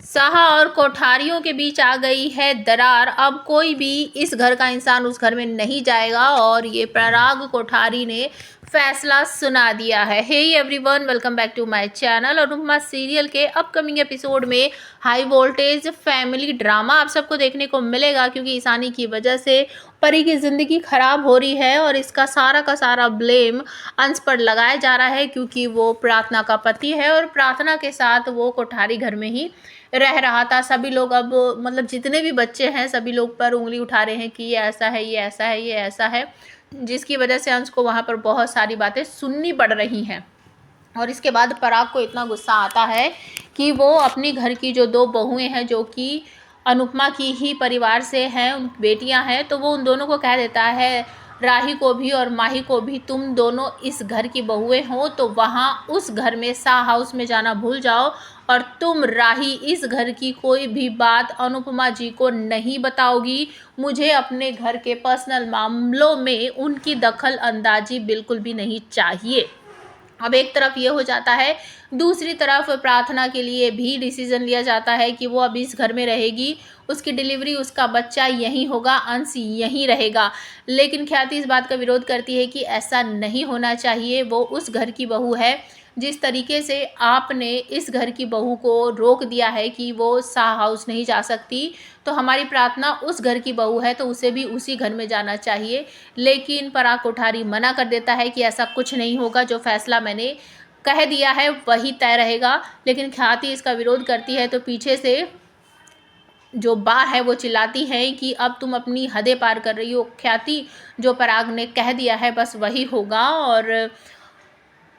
साहा और कोठारियों के बीच आ गई है दरार। अब कोई भी इस घर का इंसान उस घर में नहीं जाएगा और ये पराग कोठारी ने फैसला सुना दिया है। Hey everyone, welcome back to my channel. Anupama serial के अपकमिंग एपिसोड में हाई वोल्टेज फैमिली ड्रामा आप सबको देखने को मिलेगा, क्योंकि ईशानी की वजह से परी की ज़िंदगी ख़राब हो रही है और इसका सारा का सारा ब्लेम अंश पर लगाया जा रहा है, क्योंकि वो प्रार्थना का पति है और प्रार्थना के साथ वो कोठारी घर में ही रह रहा था। सभी लोग अब मतलब जितने भी बच्चे हैं सभी लोग पर उंगली उठा रहे हैं कि ये ऐसा है, ये ऐसा है, ये ऐसा है, जिसकी वजह से अंश को वहाँ पर बहुत सारी बातें सुननी पड़ रही हैं। और इसके बाद पराग को इतना गुस्सा आता है कि वो अपनी घर की जो दो बहुएं हैं, जो कि अनुपमा की ही परिवार से हैं, उन बेटियां हैं, तो वो उन दोनों को कह देता है, राही को भी और माही को भी, तुम दोनों इस घर की बहुएं हो तो वहाँ उस घर में शाह हाउस में जाना भूल जाओ, और तुम राही इस घर की कोई भी बात अनुपमा जी को नहीं बताओगी। मुझे अपने घर के पर्सनल मामलों में उनकी दखल अंदाजी बिल्कुल भी नहीं चाहिए। अब एक तरफ ये हो जाता है, दूसरी तरफ प्रार्थना के लिए भी डिसीजन लिया जाता है कि वो अब इस घर में रहेगी, उसकी डिलीवरी, उसका बच्चा यहीं होगा, अंश यहीं रहेगा। लेकिन ख्याति इस बात का विरोध करती है कि ऐसा नहीं होना चाहिए, वो उस घर की बहू है। जिस तरीके से आपने इस घर की बहू को रोक दिया है कि वो शाह हाउस नहीं जा सकती, तो हमारी प्रार्थना उस घर की बहू है तो उसे भी उसी घर में जाना चाहिए। लेकिन पराग कोठारी मना कर देता है कि ऐसा कुछ नहीं होगा, जो फैसला मैंने कह दिया है वही तय रहेगा। लेकिन ख्याति इसका विरोध करती है, तो पीछे से जो बा है वो चिल्लाती है कि अब तुम अपनी हदें पार कर रही हो ख्याति, जो पराग ने कह दिया है बस वही होगा। और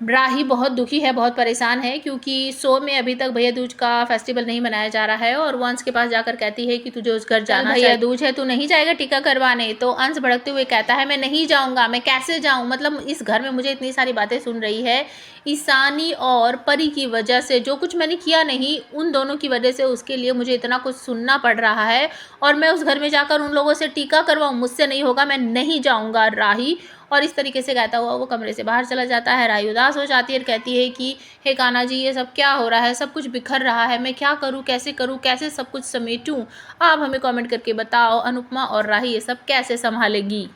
राही बहुत दुखी है, बहुत परेशान है, क्योंकि शो में अभी तक भैया दूज का फेस्टिवल नहीं मनाया जा रहा है। और वो अंश के पास जाकर कहती है कि तुझे उस घर जाना, भैया दूज है, तू नहीं जाएगा टीका करवाने। तो अंश भड़कते हुए कहता है, मैं नहीं जाऊंगा, मैं कैसे जाऊं, मतलब इस घर में मुझे इतनी सारी बातें सुन रही है ईशानी और परी की वजह से, जो कुछ मैंने किया नहीं उन दोनों की वजह से उसके लिए मुझे इतना कुछ सुनना पड़ रहा है, और मैं उस घर में जाकर उन लोगों से टीका करवाऊँ, मुझसे नहीं होगा, मैं नहीं जाऊँगा राही। और इस तरीके से कहता हुआ वो कमरे से बाहर चला जाता है। राही उदास हो जाती है और कहती है कि हे कान्हा जी, ये सब क्या हो रहा है, सब कुछ बिखर रहा है, मैं क्या करूँ, कैसे सब कुछ समेटूँ। आप हमें कमेंट करके बताओ अनुपमा और राही ये सब कैसे संभालेगी।